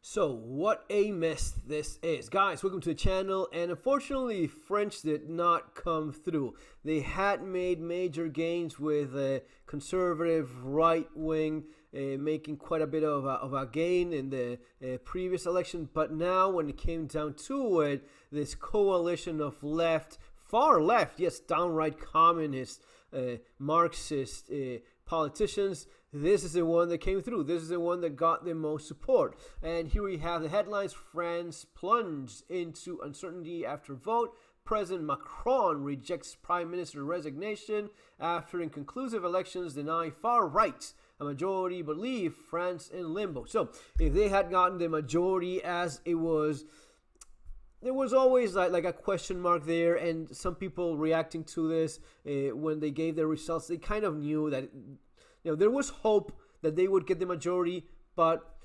So what a mess this is. Guys, welcome to the channel, and unfortunately French did not come through. They had made major gains with a conservative right wing making quite a bit of a gain in the previous election, but now when it came down to it, this coalition of left, far left, yes, downright communist, Marxist politicians, this is the one that came through. This is the one that got the most support. And here we have the headlines: France plunged into uncertainty after vote. President Macron rejects Prime Minister resignation after inconclusive elections deny far right a majority but leave France in limbo. So if they had gotten the majority as it was, there was always like a question mark there, and some people reacting to this when they gave their results, they kind of knew that there was hope that they would get the majority, but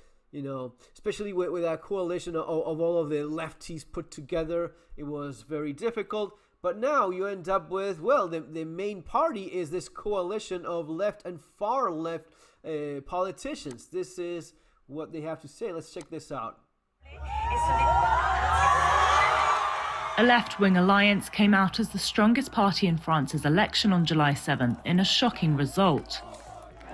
especially with that coalition of all of the lefties put together, it was very difficult. But now you end up with, well, the main party is this coalition of left and far left politicians. This is what they have to say. Let's check this out. A left-wing alliance came out as the strongest party in France's election on July 7th in a shocking result.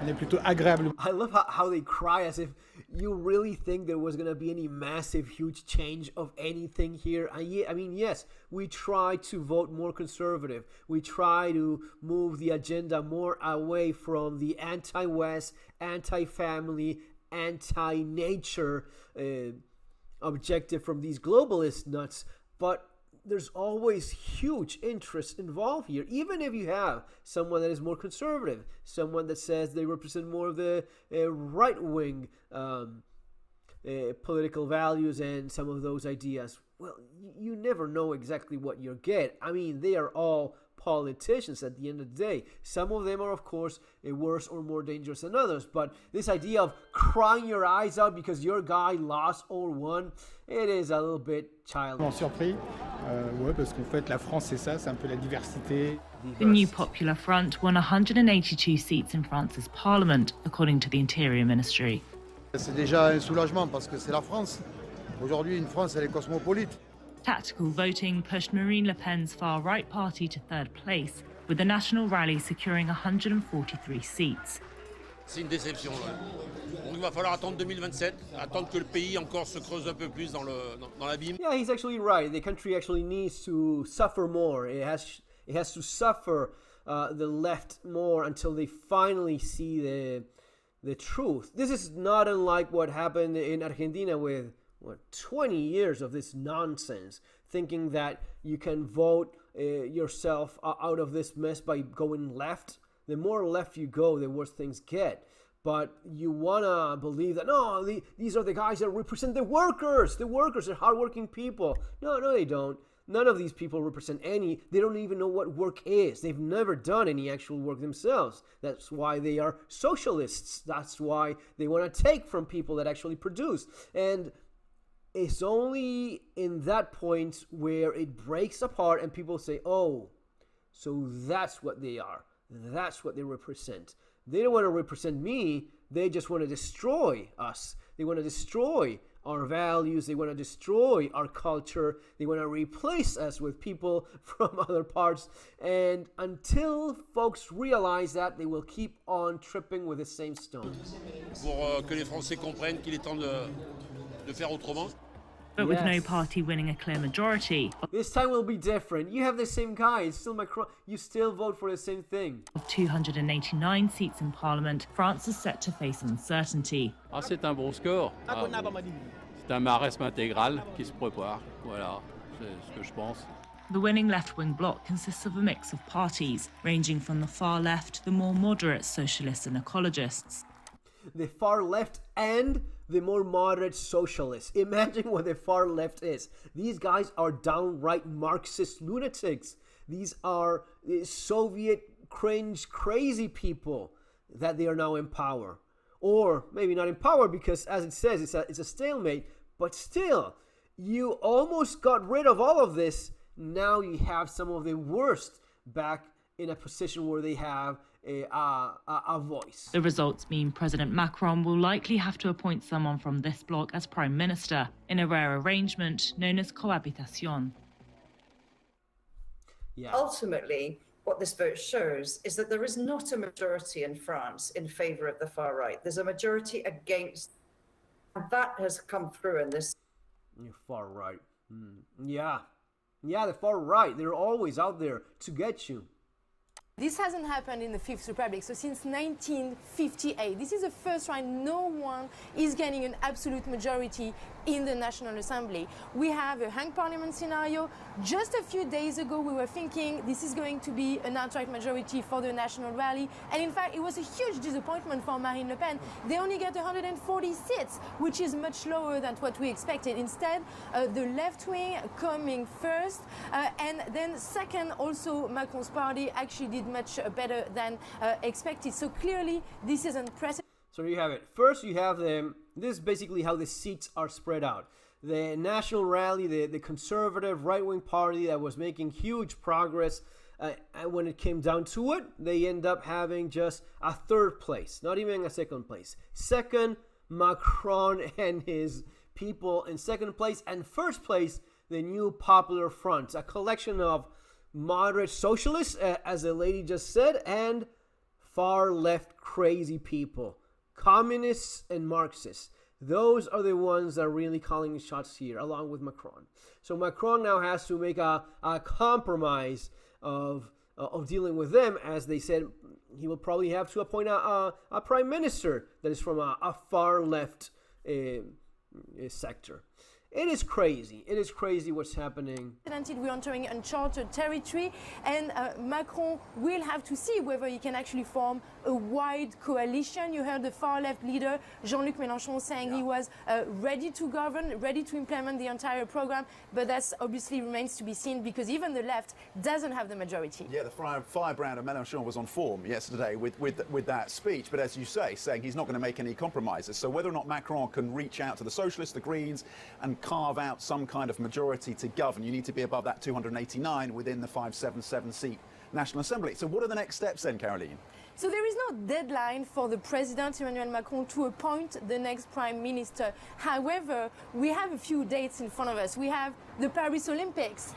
I love how they cry as if you really think there was going to be any massive, huge change of anything here. I mean, yes, we try to vote more conservative. We try to move the agenda more away from the anti-West, anti-family, anti-nature objective from these globalist nuts. But there's always huge interest involved here, even if you have someone that is more conservative, someone that says they represent more of the right-wing political values and some of those ideas. Well, you never know exactly what you'll get. I mean, they are all politicians at the end of the day. Some of them are, of course, worse or more dangerous than others, but this idea of crying your eyes out because your guy lost or won, it is a little bit childish. Parce qu'en fait, la France, c'est ça, c'est un peu la diversité. The new Popular Front won 182 seats in France's parliament, according to the Interior Ministry. C'est déjà un soulagement parce que c'est la France. Aujourd'hui, une France, elle est cosmopolite. Tactical voting pushed Marine Le Pen's far-right party to third place, with the National Rally securing 143 seats. C'est une déception. Donc il va falloir attendre 2027, attendre que le pays encore se creuse un peu plus dans l'abîme. Yeah, he's actually right. The country actually needs to suffer more. It has to suffer the left more until they finally see the truth. This is not unlike what happened in Argentina with 20 years of this nonsense, thinking that you can vote yourself out of this mess by going left. The more left you go, the worse things get. But you want to believe that, no, these are the guys that represent the workers. The workers are hardworking people. No, they don't. None of these people represent any. They don't even know what work is. They've never done any actual work themselves. That's why they are socialists. That's why they want to take from people that actually produce. And it's only in that point where it breaks apart and people say, oh, so that's what they are. That's what they represent. They don't want to represent me. They just want to destroy us. They want to destroy our values. They want to destroy our culture. They want to replace us with people from other parts. And until folks realize that, they will keep on tripping with the same stone. Pour que les Français comprennent qu'il est temps de faire autrement. But with no party winning a clear majority. This time will be different. You have the same guy. It's still Macron. You still vote for the same thing. Of 289 seats in Parliament, France is set to face uncertainty. C'est un bon score. C'est un marasme intégral qui se prépare. Voilà, c'est ce que je pense. The winning left-wing bloc consists of a mix of parties, ranging from the far left to the more moderate socialists and ecologists. The far left and the more moderate socialists. Imagine what the far left is. These guys are downright Marxist lunatics. These are Soviet cringe crazy people that they are now in power. Or maybe not in power because, as it says, it's a stalemate. But still, you almost got rid of all of this. Now you have some of the worst back in a position where they have a voice. The results mean President Macron will likely have to appoint someone from this bloc as prime minister, in a rare arrangement known as cohabitation. Yeah. Ultimately, what this vote shows is that there is not a majority in France in favor of the far right. There's a majority against, and that has come through in this. Far right. Yeah, the far right. They're always out there to get you. This hasn't happened in the Fifth Republic, so since 1958. This is the first time no one is getting an absolute majority in the National Assembly. We have a hung parliament scenario. Just a few days ago, we were thinking this is going to be an outright majority for the National Rally, and in fact, it was a huge disappointment for Marine Le Pen. They only get 140 seats, which is much lower than what we expected. Instead, the left wing coming first, and then second, also Macron's party actually did much better than expected. So clearly, this is unprecedented. So you have it. First, you have them. This is basically how the seats are spread out. The National Rally, the conservative right-wing party that was making huge progress, and when it came down to it, they end up having just a third place, not even a second place. Second, Macron and his people in second place, and first place, the New Popular Front, a collection of moderate socialists, as the lady just said, and far left crazy people, communists and Marxists. Those are the ones that are really calling the shots here, along with Macron. So Macron now has to make a compromise of dealing with them. As they said, he will probably have to appoint a prime minister that is from a far left sector. It is crazy. It is crazy what's happening. We're entering uncharted territory, and Macron will have to see whether he can actually form a wide coalition. You heard the far-left leader, Jean-Luc Mélenchon, saying he was ready to govern, ready to implement the entire program, but that obviously remains to be seen because even the left doesn't have the majority. Yeah, the firebrand of Mélenchon was on form yesterday with that speech, but as you say, saying he's not going to make any compromises. So whether or not Macron can reach out to the Socialists, the Greens, and carve out some kind of majority to govern, you need to be above that 289 within the 577 seat National Assembly. So what are the next steps then, Caroline? So there is no deadline for the President Emmanuel Macron to appoint the next Prime Minister. However, we have a few dates in front of us. We have the Paris Olympics,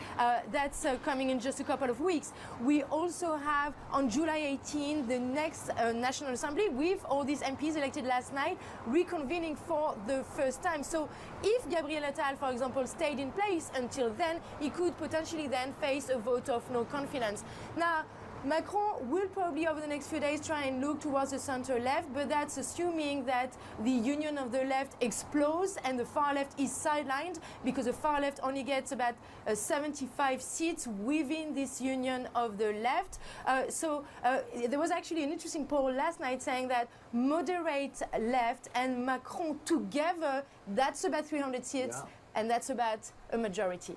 that's coming in just a couple of weeks. We also have on July 18 the next National Assembly with all these MPs elected last night reconvening for the first time. So if Gabriel Attal, for example, stayed in place until then, he could potentially then face a vote of no confidence. Now, Macron will probably over the next few days try and look towards the center left, but that's assuming that the union of the left explodes and the far left is sidelined, because the far left only gets about 75 seats within this union of the left. There was actually an interesting poll last night saying that moderate left and Macron together, that's about 300 seats, and that's about a majority.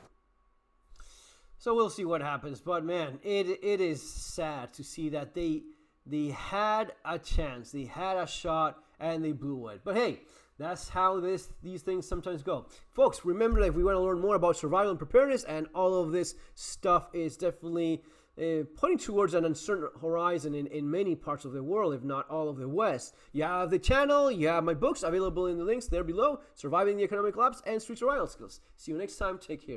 So we'll see what happens, but man, it is sad to see that they had a chance, they had a shot, and they blew it. But hey, that's how these things sometimes go. Folks, remember that if we want to learn more about survival and preparedness, and all of this stuff is definitely pointing towards an uncertain horizon in many parts of the world, if not all of the West. You have the channel, you have my books available in the links there below, Surviving the Economic Collapse and Street Survival Skills. See you next time, take care.